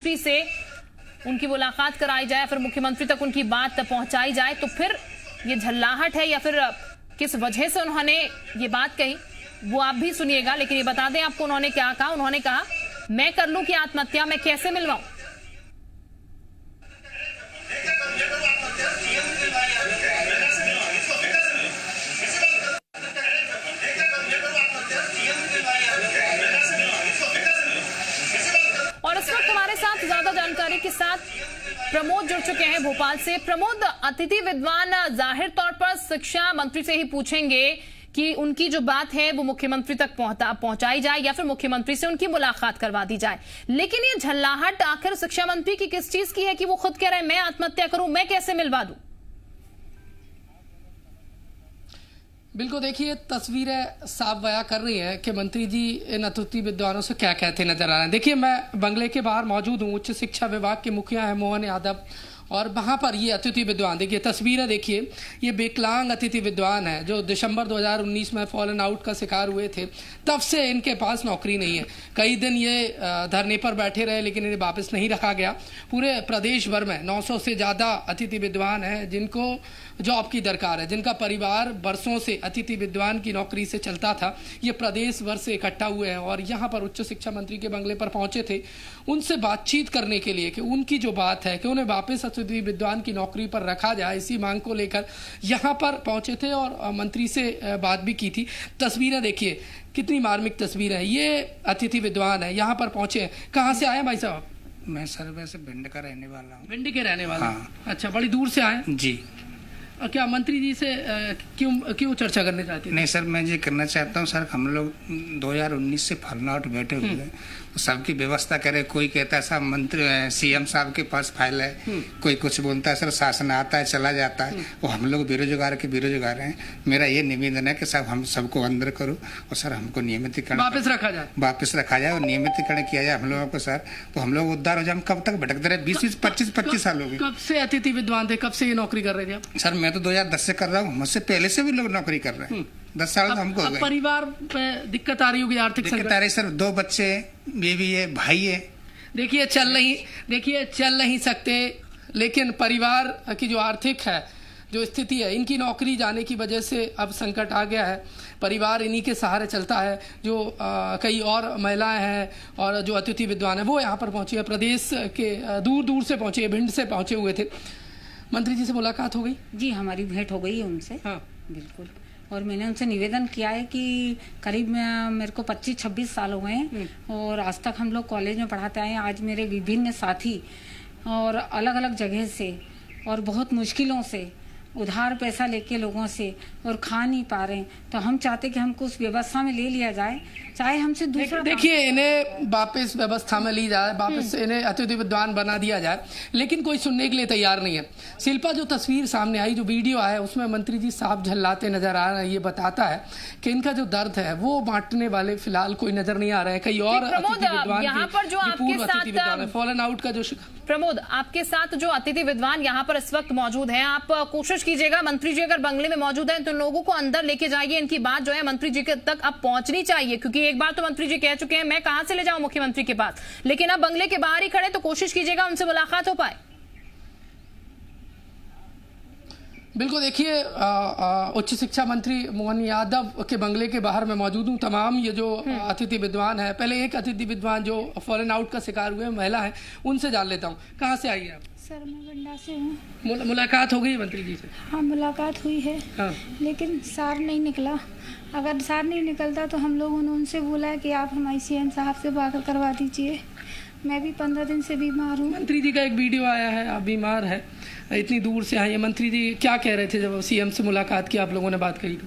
मुख्यमंत्री से उनकी मुलाकात कराई जाए, फिर मुख्यमंत्री तक उनकी बात पहुंचाई जाए, तो फिर ये झल्लाहट है या फिर किस वजह से उन्होंने ये बात कही वो आप भी सुनिएगा। लेकिन ये बता दें आपको उन्होंने क्या कहा। उन्होंने कहा मैं कर लूं कि आत्महत्या, मैं कैसे मिलवाऊं। और इस वक्त हमारे साथ ज्यादा जानकारी के साथ प्रमोद जुड़ चुके हैं भोपाल से। प्रमोद, अतिथि विद्वान जाहिर तौर पर शिक्षा मंत्री से ही पूछेंगे कि उनकी जो बात है वो मुख्यमंत्री तक पहुंचाई जाए या फिर मुख्यमंत्री से उनकी मुलाकात करवा दी जाए। लेकिन ये झल्लाहट आखिर शिक्षा मंत्री की किस चीज की है कि वो खुद कह रहे हैं मैं आत्महत्या करूं, मैं कैसे मिलवा दूं? बिल्कुल, देखिए तस्वीरें साफ बयां कर रही हैं कि मंत्री जी इन अतिथि विद्वानों से क्या कहते नजर आ रहे हैं। देखिए, मैं बंगले के बाहर मौजूद हूँ। उच्च शिक्षा विभाग के मुखिया हैं मोहन यादव, और वहाँ पर ये अतिथि विद्वान, देखिए तस्वीरें देखिए, ये विकलांग अतिथि विद्वान है जो दिसंबर 2019 में फॉलन आउट का शिकार हुए थे। तब से इनके पास नौकरी नहीं है। कई दिन ये धरने पर बैठे रहे लेकिन इन्हें वापस नहीं रखा गया। पूरे प्रदेश भर में 900 से ज़्यादा अतिथि विद्वान हैं जिनको जॉब की दरकार है, जिनका परिवार बरसों से अतिथि विद्वान की नौकरी से चलता था। ये प्रदेश भर से इकट्ठा हुए हैं और यहाँ पर उच्च शिक्षा मंत्री के बंगले पर पहुंचे थे उनसे बातचीत करने के लिए कि उनकी जो बात है कि उन्हें वापस अतिथि विद्वान की नौकरी पर रखा जाए, इसी मांग को लेकर यहाँ पर पहुंचे थे और मंत्री से बात भी की थी। तस्वीरें देखिए, कितनी मार्मिक तस्वीर है। ये अतिथि विद्वान है, यहाँ पर पहुंचे हैं। कहाँ से आए भाई साहब? मैं सर वैसे भिंड का रहने वाला हूँ। भिंड के रहने वाला? हाँ। अच्छा, बड़ी दूर से आए जी। क्या मंत्री जी से क्यों चर्चा करने चाहते हैं? नहीं सर, मैं ये करना चाहता हूँ सर, हम लोग 2019 से फॉलन आउट बैठे हुए हैं, तो सबकी व्यवस्था करे। कोई कहता है साहब मंत्री सीएम साहब के पास फाइल है, कोई कुछ बोलता है सर शासन आता है चला जाता है। वो हम लोग बेरोजगार के बेरोजगार हैं। मेरा ये निवेदन है कि साहब हम सबको अंदर करो और सर हमको नियमितीकरण वापस रखा जाए और नियमितीकरण किया जाए हम लोगों को सर, तो हम लोग उद्धार हो जाए। हम कब तक भटकते रहे? 20-25 साल हो गए। कब से अतिथि विद्वान थे? कब से ये नौकरी कर रहे थे आप? सर मैं तो 2010 से कर रहा हूँ, मुझसे पहले से भी लोग नौकरी कर रहे हैं। 10 साल तो हमको हो गए। परिवार पे दिक्कत आ रही होगी, आर्थिक दिक्कत आ रही सर। 2 बच्चे, बीवी है, भाई है। देखिए चल नहीं सकते, लेकिन परिवार की जो आर्थिक है जो स्थिति है, इनकी नौकरी जाने की वजह से अब संकट आ गया है। परिवार इन्हीं के सहारे चलता है। जो कई और महिलाएं हैं और जो अतिथि विद्वान है वो यहाँ पर पहुंची है, प्रदेश के दूर दूर से पहुंचे, भिंड से पहुंचे हुए थे। मंत्री जी से मुलाकात हो गई? जी, हमारी भेंट हो गई है उनसे। हाँ बिल्कुल। और मैंने उनसे निवेदन किया है कि करीब मेरे को 25-26 साल हो गए हैं और आज तक हम लोग कॉलेज में पढ़ाते आए हैं। आज मेरे विभिन्न साथी और अलग अलग जगह से और बहुत मुश्किलों से उधार पैसा लेके लोगों से और खा नहीं पा रहे हैं, तो हम चाहते कि हमको उस व्यवस्था में ले लिया जाए, चाहे हमसे दूसरा। देखिए, इन्हें वापस व्यवस्था में ली जाए, वापस इन्हें अतिथि विद्वान बना दिया जाए, लेकिन कोई सुनने के लिए तैयार नहीं है। शिल्पा, जो तस्वीर सामने आई, जो वीडियो आया, उसमें मंत्री जी साफ झल्लाते नजर आ रहे हैं। ये बताता है कि इनका जो दर्द है वो बांटने वाले फिलहाल कोई नजर नहीं आ रहे हैं। कई और अतिथि विद्वान यहाँ पर जो आपके साथ फॉलन आउट का जो प्रमोद, आपके साथ जो अतिथि विद्वान यहाँ पर इस वक्त मौजूद हैं, आप कोशिश कीजिएगा, मंत्री जी अगर बंगले में मौजूद हैं तो लोगों को अंदर लेके जाइए। इनकी बात जो है मंत्री जी तक अब पहुंचनी चाहिए, क्योंकि एक बार तो मंत्री जी कह चुके हैं मैं कहां से ले जाऊं मुख्यमंत्री के पास, लेकिन अब बंगले के बाहर ही खड़े, तो कोशिश कीजिएगा उनसे मुलाकात हो पाए। बिल्कुल, देखिए उच्च शिक्षा मंत्री मोहन यादव के बंगले के बाहर मैं मौजूद हूँ। तमाम ये जो अतिथि विद्वान है, पहले एक अतिथि विद्वान जो फॉलन आउट का शिकार हुए महिला है उनसे जान लेता हूँ। कहाँ से आई है आप? सर मैं बंडा से हूँ। मुलाकात हो गई मंत्री जी से? हाँ, मुलाकात हुई है। हाँ। लेकिन सार नहीं निकला। अगर सार नहीं निकलता तो हम लोगों ने उनसे बोला है कि आप हमारी सीएम साहब से बात करवा दीजिए। मैं भी 15 दिन से बीमार हूँ। मंत्री जी का एक वीडियो आया है, आप बीमार है, इतनी दूर से आए। मंत्री जी क्या कह रहे थे जब सीएम से मुलाकात की, आप लोगों ने बात कही?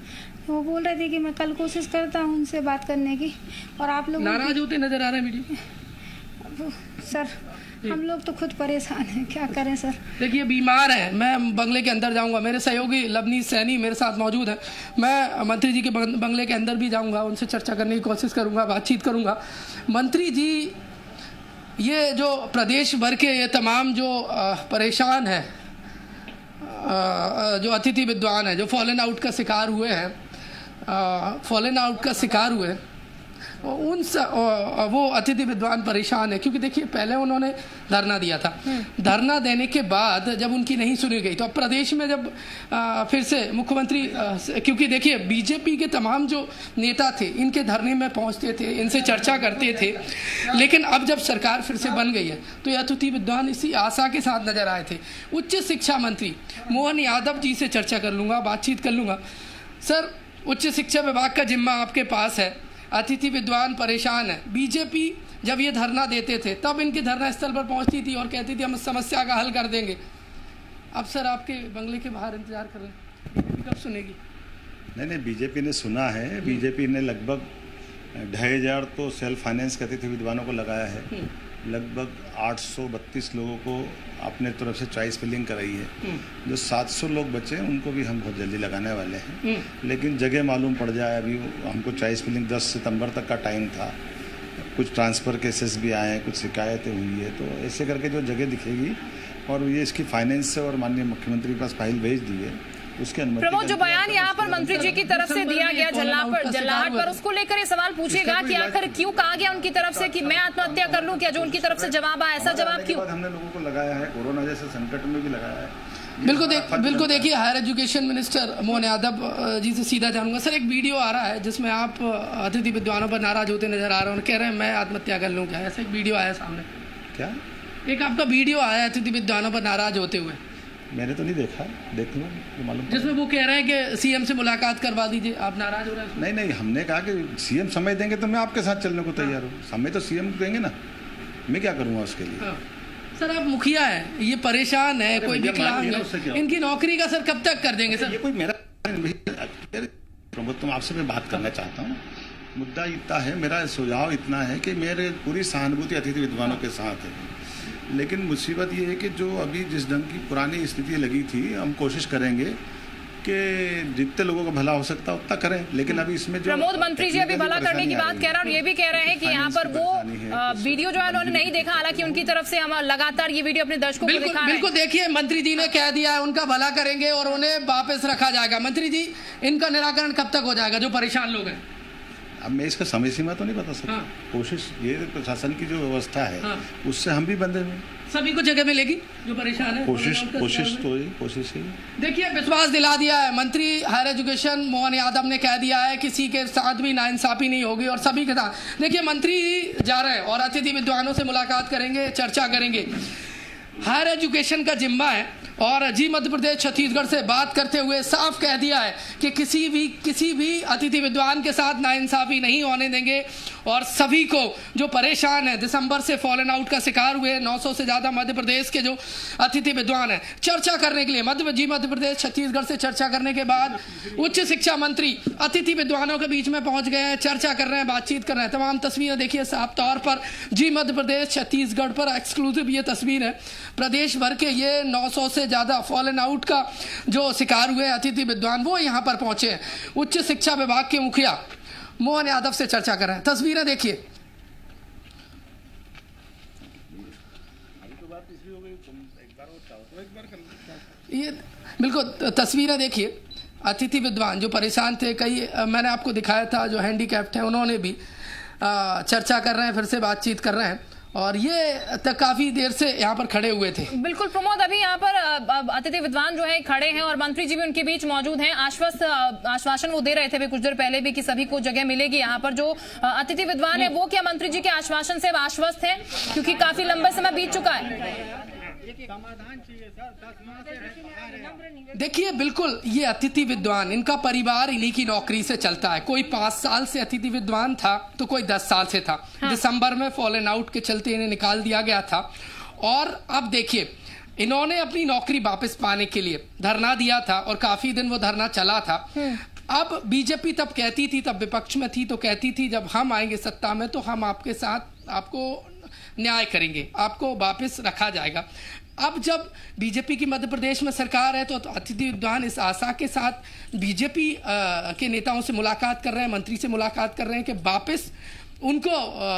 वो बोल रहे थे कि मैं कल कोशिश करता हूँ उनसे बात करने की। और आप लोग नाराज होते नजर आ रहे हैं वीडियो? सर हम लोग तो खुद परेशान हैं, क्या करें सर। देखिए, बीमार है, मैं बंगले के अंदर जाऊंगा, मेरे सहयोगी लवनीत सैनी मेरे साथ मौजूद है। मैं मंत्री जी के बंगले के अंदर भी जाऊंगा, उनसे चर्चा करने की कोशिश करूंगा, बातचीत करूंगा। मंत्री जी, ये जो प्रदेश भर के ये तमाम जो परेशान है, जो अतिथि विद्वान है, जो फॉलन आउट का शिकार हुए हैं, वो अतिथि विद्वान परेशान है, क्योंकि देखिए पहले उन्होंने धरना दिया था। धरना देने के बाद जब उनकी नहीं सुनी गई तो अब प्रदेश में जब फिर से मुख्यमंत्री, क्योंकि देखिए बीजेपी के तमाम जो नेता थे इनके धरने में पहुंचते थे, इनसे चर्चा करते थे, लेकिन अब जब सरकार फिर से बन गई है तो ये अतिथि विद्वान इसी आशा के साथ नजर आए थे। उच्च शिक्षा मंत्री मोहन यादव जी से चर्चा कर लूँगा, बातचीत कर लूँगा। सर, उच्च शिक्षा विभाग का जिम्मा आपके पास है, अतिथि विद्वान परेशान है। बीजेपी जब ये धरना देते थे तब इनके धरना स्थल पर पहुंचती थी और कहती थी हम समस्या का हल कर देंगे। अब सर आपके बंगले के बाहर इंतजार कर रहे हैं, कब सुनेगी? नहीं, बीजेपी ने सुना है। बीजेपी ने लगभग 2500 तो सेल्फ फाइनेंस के अतिथि विद्वानों को लगाया है। लगभग 832 लोगों को अपने तरफ से चॉइस फिलिंग कराई है। जो 700 लोग बचे उनको भी हम बहुत जल्दी लगाने वाले हैं, लेकिन जगह मालूम पड़ जाए। अभी हमको चॉइस फिलिंग 10 सितंबर तक का टाइम था। कुछ ट्रांसफ़र केसेस भी आए हैं, कुछ शिकायतें हुई है, तो ऐसे करके जो जगह दिखेगी और ये इसकी फाइनेंस से और माननीय मुख्यमंत्री के पास फाइल भेज दी है, उसके अनुमति। प्रमोद, जो बयान यहाँ पर मंत्री जी की तरफ से दिया गया जल्लाहट पर, उसको लेकर ये सवाल पूछेगा कि आखिर क्यों कहा गया उनकी तरफ से कि मैं आत्महत्या कर लूं? क्या जो उनकी तरफ से जवाब आया, ऐसा जवाब क्यों? हमने लोगों को लगाया है, कोरोना जैसे संकट में भी लगाया है। बिल्कुल देखिए, higher education minister Mohan Yadav ji से सीधा जानूंगा। सर, एक वीडियो आ रहा है जिसमें आप अतिथि विद्वानों पर नाराज होते नजर आ रहे हैं, कह रहे हैं मैं आत्महत्या कर लूँ, क्या ऐसा एक वीडियो आया सामने? क्या एक आपका वीडियो आया अतिथि विद्वानों पर नाराज होते हुए? मैंने तो नहीं देखा, देख लो मालूम। जिसमें वो कह रहे हैं कि सीएम से मुलाकात करवा दीजिए, आप नाराज हो रहे हैं? नहीं, हमने कहा कि सीएम समय देंगे तो मैं आपके साथ चलने को तैयार हूँ। समय तो सीएम देंगे ना, मैं क्या करूँगा उसके लिए। हाँ। सर, आप मुखिया हैं, ये परेशान है, कोई विकलांग है, इनकी नौकरी का सर कब तक कर देंगे? सर, ये कोई मेरा प्रमोद, तुम आपसे मैं बात करना चाहता हूँ। मुद्दा इतना है, मेरा सुझाव इतना है कि मेरे पूरी सहानुभूति अतिथि विद्वानों के साथ है, लेकिन मुसीबत ये है कि जो अभी जिस ढंग की पुरानी स्थिति लगी थी, हम कोशिश करेंगे कि जितने लोगों का भला हो सकता है उतना करें, लेकिन अभी इसमें जो प्रमोद, मंत्री जी अभी भला करने की बात कह रहे हैं और ये भी कह रहे हैं कि यहाँ पर वो वीडियो जो है उन्होंने नहीं देखा, हालांकि उनकी तरफ से हम लगातार ये वीडियो अपने दर्शकों को दिखा रहे हैं। बिल्कुल देखिए, मंत्री जी ने कह दिया है उनका भला करेंगे और उन्हें वापस रखा जाएगा। मंत्री जी, इनका निराकरण कब तक हो जाएगा जो परेशान लोग हैं? अब मैं इसका समय सीमा तो नहीं बता सकता। कोशिश ये प्रशासन की जो व्यवस्था है उससे हम भी बंधे हुए, सभी को जगह मिलेगी जो परेशान है। कोशिश ही। देखिए, विश्वास दिला दिया है मंत्री हायर एजुकेशन मोहन यादव ने, कह दिया है किसी के साथ भी नाइंसाफी नहीं होगी और सभी के साथ। देखिए, मंत्री जा रहे हैं और अतिथि विद्वानों से मुलाकात करेंगे, चर्चा करेंगे। हायर एजुकेशन का जिम्मा है और जी मध्य प्रदेश छत्तीसगढ़ से बात करते हुए साफ कह दिया है कि किसी भी अतिथि विद्वान के साथ नाइंसाफी नहीं होने देंगे और सभी को जो परेशान है, दिसंबर से फॉलन आउट का शिकार हुए 900 से ज़्यादा मध्य प्रदेश के जो अतिथि विद्वान हैं, चर्चा करने के लिए मध्य प्रदेश छत्तीसगढ़ से चर्चा करने के बाद उच्च शिक्षा मंत्री अतिथि विद्वानों के बीच में पहुंच गए हैं, चर्चा कर रहे हैं, बातचीत कर रहे हैं। तमाम तस्वीरें देखिए साफ तौर पर जी मध्य प्रदेश छत्तीसगढ़ पर एक्सक्लूसिव ये तस्वीर है। प्रदेश भर के ये 900 से ज़्यादा फॉलन आउट का जो शिकार हुए अतिथि विद्वान वो यहाँ पर पहुंचे हैं। उच्च शिक्षा विभाग के मुखिया मोहन यादव से चर्चा कर रहे हैं। तस्वीरें देखिए, ये बिल्कुल तस्वीरें देखिए, अतिथि विद्वान जो परेशान थे, कई मैंने आपको दिखाया था जो हैंडीकैप्ड हैं, उन्होंने भी चर्चा कर रहे हैं, फिर से बातचीत कर रहे हैं और ये तक काफी देर से यहाँ पर खड़े हुए थे। बिल्कुल प्रमोद, अभी यहाँ पर अतिथि विद्वान जो है खड़े हैं और मंत्री जी भी उनके बीच मौजूद हैं। आश्वासन वो दे रहे थे कुछ देर पहले भी कि सभी को जगह मिलेगी। यहाँ पर जो अतिथि विद्वान है वो क्या मंत्री जी के आश्वासन से आश्वस्त है, क्योंकि काफी लंबा समय बीत चुका है? देखिए, बिल्कुल ये अतिथि विद्वान, इनका परिवार इन्हीं की नौकरी से चलता है। कोई 5 साल से अतिथि विद्वान था तो कोई 10 साल से था। दिसंबर में फॉलन आउट के चलते इन्हें निकाल दिया गया था और अब देखिए इन्होंने अपनी नौकरी वापस पाने के लिए धरना दिया था और काफी दिन वो धरना चला था। अब बीजेपी तब कहती थी, तब विपक्ष में थी तो कहती थी जब हम आएंगे सत्ता में तो हम आपके साथ आपको न्याय करेंगे, आपको वापस रखा जाएगा। अब जब बीजेपी की मध्य प्रदेश में सरकार है तो अतिथि विद्वान इस आशा के साथ बीजेपी के नेताओं से मुलाकात कर रहे हैं, मंत्री से मुलाकात कर रहे हैं कि वापस उनको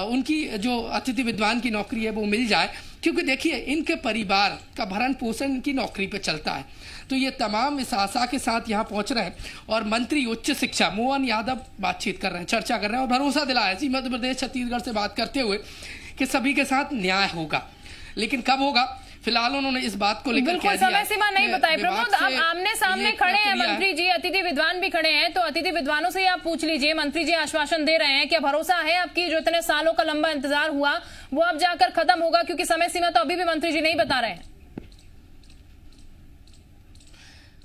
उनकी जो अतिथि विद्वान की नौकरी है वो मिल जाए, क्योंकि देखिए इनके परिवार का भरण पोषण इनकी नौकरी पे चलता है। तो ये तमाम इस आशा के साथ यहाँ पहुँच रहे हैं और मंत्री उच्च शिक्षा मोहन यादव बातचीत कर रहे हैं, चर्चा कर रहे हैं और भरोसा दिलाया इसी मध्य प्रदेश छत्तीसगढ़ से बात करते हुए कि सभी के साथ न्याय होगा। लेकिन कब होगा, फिलहाल उन्होंने इस बात को लेकर बिल्कुल समय सीमा नहीं बताई। प्रमोद, अब आमने सामने खड़े हैं मंत्री जी, अतिथि विद्वान भी खड़े हैं, तो अतिथि विद्वानों से आप पूछ लीजिए। मंत्री जी आश्वासन दे रहे हैं, क्या भरोसा है आपकी जो इतने सालों का लंबा इंतजार हुआ वो अब जाकर खत्म होगा, क्योंकि समय सीमा तो अभी भी मंत्री जी नहीं बता रहे हैं।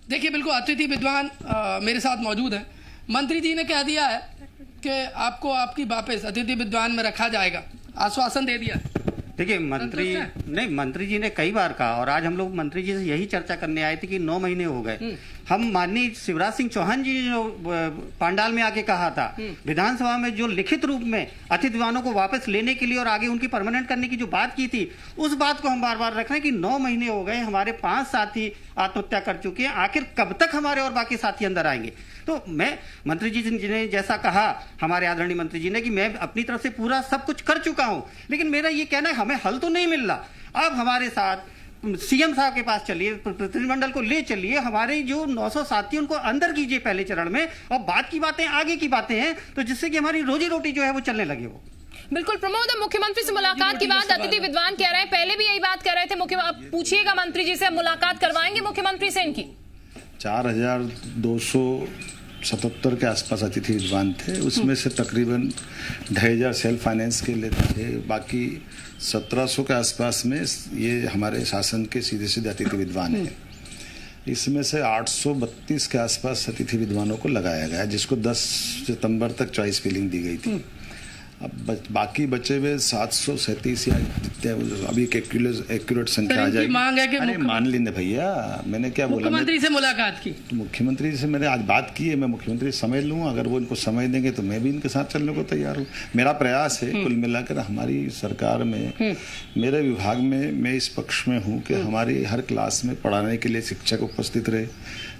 देखिए बिल्कुल अतिथि विद्वान मेरे साथ मौजूद है। मंत्री जी ने कह दिया है कि आपको आपकी वापस अतिथि विद्वान में रखा जाएगा, आश्वासन दे दिया। देखिए मंत्री जी ने कई बार कहा और आज हम लोग मंत्री जी से यही चर्चा करने आए थे कि 9 महीने हो गए। हम माननीय शिवराज सिंह चौहान जी ने जो पांडाल में आके कहा था, विधानसभा में जो लिखित रूप में अतिथि विद्वानों को वापस लेने के लिए और आगे उनकी परमानेंट करने की जो बात की थी, उस बात को हम बार बार रख रहे हैं कि 9 महीने हो गए, हमारे 5 साथी आत्महत्या कर चुके हैं, आखिर कब तक हमारे और बाकी साथी अंदर आएंगे। तो मैं मंत्री जी ने जैसा कहा हमारे आदरणीय मंत्री जी ने कि मैं अपनी तरफ से पूरा सब कुछ कर चुका हूं, लेकिन मेरा ये कहना है हमें हल तो नहीं मिल रहा। अब हमारे साथ सीएम साहब के पास चलिए, प्रतिनिधिमंडल को ले चलिए, हमारे जो 900 साथी उनको अंदर कीजिए पहले चरण में, और बात की बातें आगे की बातें हैं तो जिससे कि हमारी रोजी रोटी जो है वो चलने लगे। वो बिल्कुल प्रमोद, मुख्यमंत्री से मुलाकात की बात अतिथि विद्वान कह रहे हैं, पहले भी यही बात कर रहे थे। मुख्यमंत्री पूछिएगा मंत्री जी से, मुलाकात करवाएंगे मुख्यमंत्री से इनकी। 4277 के आसपास अतिथि विद्वान थे, उसमें से तकरीबन 2500 सेल्फ फाइनेंस के लिए थे, बाकी 1700 के आसपास में ये हमारे शासन के सीधे सीधे अतिथि विद्वान हैं। इसमें से 832 के आसपास अतिथि विद्वानों को लगाया गया, जिसको 10 सितंबर तक चॉइस फिलिंग दी गई थी। अब बाकी बचे हुए 737 या अभी एक्यूरेट संख्या आ जाएगी। मांग है कि अरे मान लेने भैया, मैंने क्या बोला, मुख्यमंत्री से मुलाकात की, मुख्यमंत्री से मैंने आज बात की है, मैं मुख्यमंत्री समझ लूँ, अगर वो इनको समझ देंगे तो मैं भी इनके साथ चलने को तैयार हूँ। मेरा प्रयास है कुल मिलाकर हमारी सरकार में, मेरे विभाग में मैं इस पक्ष में हूँ कि हमारी हर क्लास में पढ़ाने के लिए शिक्षक उपस्थित रहे,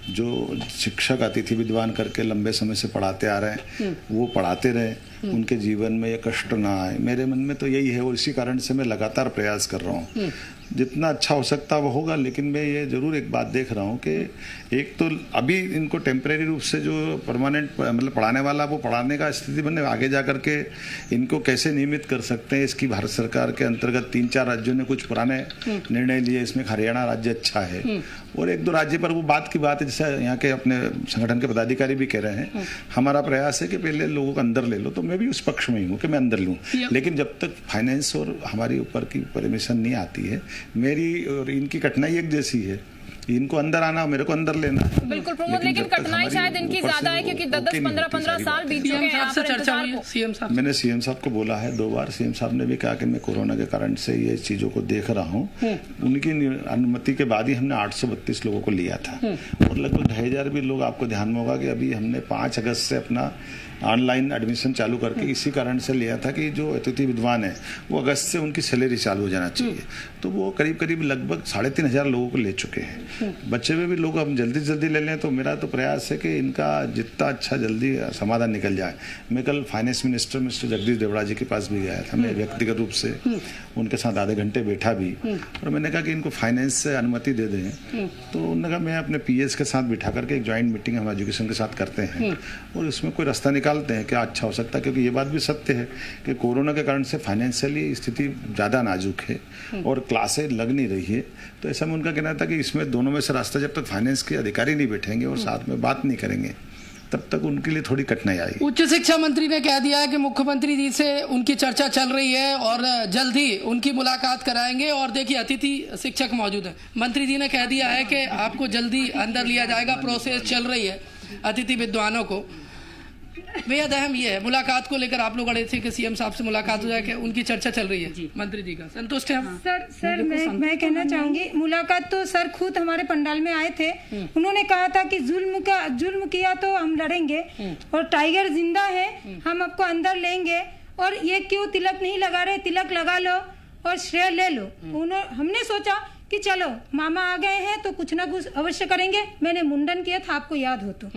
जो शिक्षक अतिथि विद्वान करके लंबे समय से पढ़ाते आ रहे हैं वो पढ़ाते रहे, उनके जीवन में ये कष्ट ना आए। मेरे मन में तो यही है और इसी कारण से मैं लगातार प्रयास कर रहा हूँ, जितना अच्छा हो सकता वो होगा। लेकिन मैं ये जरूर एक बात देख रहा हूँ कि एक तो अभी इनको टेम्परेरी रूप से जो परमानेंट मतलब पढ़ाने वाला वो पढ़ाने का स्थिति बने, आगे जा करके इनको कैसे नियमित कर सकते हैं, इसकी भारत सरकार के अंतर्गत 3-4 राज्यों ने कुछ पुराने निर्णय लिए, इसमें हरियाणा राज्य अच्छा है और 1-2 राज्य पर वो बात की बात है, जैसे यहाँ के अपने संगठन के पदाधिकारी भी कह रहे हैं। हमारा प्रयास है कि पहले लोगों को अंदर ले लो, तो मैं भी उस पक्ष में ही हूँ कि मैं अंदर लूँ, लेकिन जब तक फाइनेंस और हमारी ऊपर की परमिशन नहीं आती है, मेरी और इनकी कठिनाई एक जैसी है, इनको अंदर आना मेरे को अंदर लेना। बिल्कुल प्रमोद, लेकिन कठिनाई शायद इनकी ज्यादा है क्योंकि 10-15 साल बीत चुके हैं। चर्चा हुई है सीएम साहब, मैंने सीएम साहब को बोला है 2 बार, सीएम साहब ने भी कहा कि मैं कोरोना के कारण से ये चीजों को देख रहा हूँ। उनकी अनुमति के बाद ही हमने 832 लोगों को लिया था और लगभग 2500 भी लोग, आपको ध्यान में होगा कि अभी हमने 5 अगस्त से अपना ऑनलाइन एडमिशन चालू करके इसी कारण से लिया था कि जो अतिथि विद्वान है वो अगस्त से उनकी सैलरी चालू हो जाना चाहिए। तो वो करीब लगभग 3500 लोगों को ले चुके हैं। बच्चे में भी लोग हम जल्दी ले लें, तो मेरा तो प्रयास है कि इनका जितना अच्छा जल्दी समाधान निकल जाए। मैं कल finance minister mister Jagdish Devda ji के पास भी गया था, मैं व्यक्तिगत रूप से उनके साथ आधे घंटे बैठा भी और मैंने कहा कि इनको फाइनेंस से अनुमति दे दें। तो उन्होंने कहा मैं अपने पीएस के साथ बिठा करके एक ज्वाइंट मीटिंग हम एजुकेशन के साथ करते हैं और इसमें कोई रास्ता निकालते हैं क्या अच्छा हो सकता है, क्योंकि ये बात भी सत्य है कि कोरोना के कारण से फाइनेंशियली स्थिति ज़्यादा नाजुक है और क्लासें लग नहीं रही है। तो ऐसा में उनका कहना था कि इसमें दोनों में से रास्ता, जब तक फाइनेंस के अधिकारी नहीं बैठेंगे और साथ में बात नहीं करेंगे तब तक उनके लिए थोड़ी कठिनाई आई। उच्च शिक्षा मंत्री ने कह दिया है कि मुख्यमंत्री जी से उनकी चर्चा चल रही है और जल्द ही उनकी मुलाकात कराएंगे। और देखिए अतिथि शिक्षक मौजूद है, मंत्री जी ने कह दिया है कि आपको जल्दी अंदर लिया जाएगा, प्रोसेस चल रही है अतिथि विद्वानों को। बेहद अहम ये है, मुलाकात को लेकर आप लोग अड़े थे कि सीएम साहब से मुलाकात हो जाए, कि उनकी चर्चा चल रही है मंत्री जी का, संतुष्ट है हम? सर मैं कहना चाहूंगी, मुलाकात तो सर खुद हमारे पंडाल में आए थे, उन्होंने कहा था कि जुल्म किया तो हम लड़ेंगे और टाइगर जिंदा है, हम आपको अंदर लेंगे और ये क्यों तिलक नहीं लगा रहे, तिलक लगा लो और श्रेय ले लो। हमने सोचा कि चलो मामा आ गए हैं तो कुछ ना कुछ अवश्य करेंगे। मैंने मुंडन किया था, आपको याद हो तो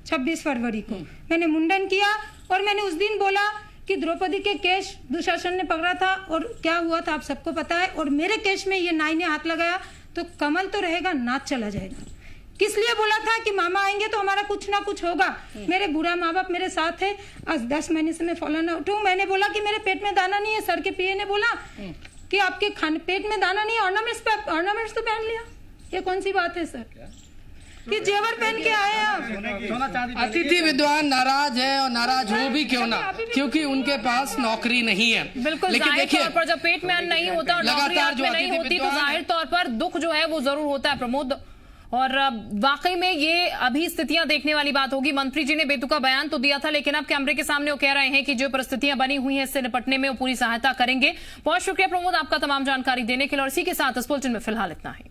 26 फरवरी को मैंने मुंडन किया और मैंने उस दिन बोला कि द्रौपदी के केस दुशासन ने पकड़ा था और क्या हुआ था आप सबको पता है, और मेरे केस में ये नाई ने हाथ लगाया तो कमल तो रहेगा, नाच चला जाएगा। किस लिए बोला था कि मामा आएंगे तो हमारा कुछ ना कुछ होगा। मेरे बुरा माँ बाप मेरे साथ है, आज 10 महीने से मैं फॉलन आउट हूँ। मैंने बोला कि मेरे पेट में दाना नहीं है, सर के पीए ने बोला कि आपके खाने पेट में दाना नहीं है, ऑर्नामेंट्स तो पहन लिया। ये कौन सी बात है सर कि जेवर पहन के आए आप? अतिथि विद्वान नाराज है, और नाराज हो भी क्यों ना, क्योंकि उनके पास नौकरी नहीं है। बिल्कुल, लेकिन जाहिर देखिए तौर पर जब पेट में अन्न नहीं होता और नौकरी हाथ में नहीं होती तो जाहिर तौर पर दुख जो है वो जरूर होता है प्रमोद। और वाकई में ये अभी स्थितियां देखने वाली बात होगी। मंत्री जी ने बेतुका बयान तो दिया था, लेकिन अब कैमरे के सामने वो कह रहे हैं कि जो परिस्थितियां बनी हुई हैं इससे निपटने में वो पूरी सहायता करेंगे। बहुत शुक्रिया प्रमोद आपका तमाम जानकारी देने के लिए, और इसी के साथ इस बुलेटिन में फिलहाल इतना ही।